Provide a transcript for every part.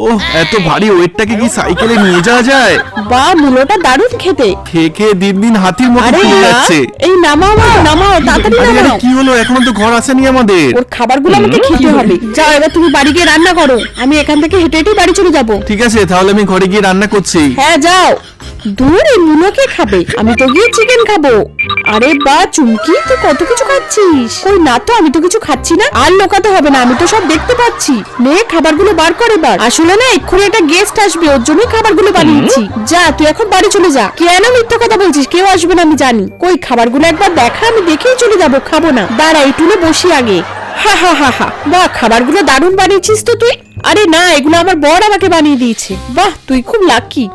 ও এত ভারী ওয়েটটাকে কি সাইকেলে নিয়ে যাওয়া যায়? বা মূলোটা দারুণ খেতে। খেয়ে খেয়ে দিন দিন হাতির মতো আরে ফুলে না, যাচ্ছে। এই নামাও তাড়াতাড়ি আরে আরে নামাও। কি হলো? এখনো তো ঘর আসেনি আমাদের। ওর খাবারগুলো আমাকে খেতে হবে। যাও এবার তুমি বাড়ি গিয়ে রান্না করো, আমি এখান থেকে হেঁটে হেঁটে বাড়ি চলে যাব। ঠিক আছে, তাহলে আমি ঘরে গিয়ে রান্না করছি। হ্যাঁ যাও। দূর, এই মুলোকে খাবে, আমি তো গিয়ে চিকেন খাবো। আরে বা চুমকি, তুই কত কিছু খাচ্ছিস। ওই না তো, আমি তো কিছু খাচ্ছি না। আর লোকাতে হবে না, আমি তো সব দেখতে পাচ্ছি। নে খাবারগুলো বার করে এবার। আসলে না এক্ষুনি একটা গেস্ট আসবে, ওর জন্যই খাবারগুলো বানিয়েছি। যা তুই এখন বাড়ি চলে যা। কেন মিথ্যা কথা বলছিস? কেউ আসবে না আমি জানি। কই খাবারগুলো একবার দেখা, আমি দেখেই চলে যাবো, খাবো না। দাঁড়া, এই টুলে বসি আগে। হা হা হা হা, বাহ খাবারগুলো দারুণ বানিয়েছিস তো তুই। আরে না, এগুলো আমার বর আমাকে বানিয়ে দিয়েছে। বাহ তুই খুব লাকি।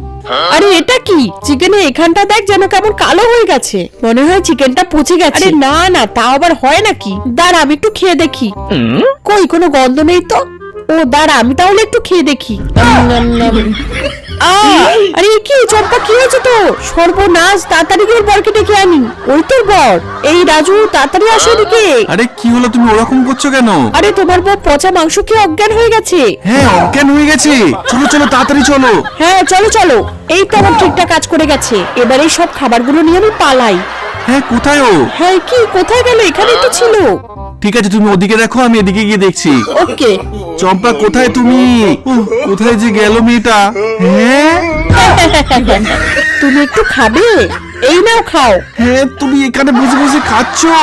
আরে এটা কি? চিকেনের এখানটা দেখ যেন কেমন কালো হয়ে গেছে, মনে হয় চিকেনটা পচে গেছে। আরে না না, তা আবার হয় নাকি? দাঁড়া আমি একটু খেয়ে দেখি। কই কোনো গন্ধ নেই তো। ও দাঁড়া, আমি তাহলে একটু খেয়ে দেখি। আরে কি চম্পা, কি হয়েছে তো? সর্বনাশ, তাড়াতাড়ি গিয়ে বরকে ডেকে আনি। ওই তোর বর। এই রাজু, তাড়াতাড়ি আসো এদিকে। আরে কি হলো? তুমি ওরকম করছো কেন? আরে তোমার বর পচা মাংস খেয়ে অজ্ঞান হয়ে গেছে। হ্যাঁ অজ্ঞান হয়ে গেছে। চলো চলো তাড়াতাড়ি চলো। হ্যাঁ চলো চলো। এই তো আমার ঠিকঠাক কাজ করে গেছে। এবার এই সব খাবারগুলো নিয়ে আমি পালাই। হ্যাঁ কোথায় ও? হ্যাঁ কি, কোথায় গেল? এখানেই তো ছিল। ঠিক আছে, তুমি ওদিকে দেখো, আমি এদিকে গিয়ে দেখছি। ওকে। চম্পা কোথায় তুমি? কোথায় যে গেল মেয়েটা? হ্যাঁ তুমি একটু খাবে? এই নাও খাও। হ্যাঁ তুমি এখানে বসে বসে খাচ্ছো?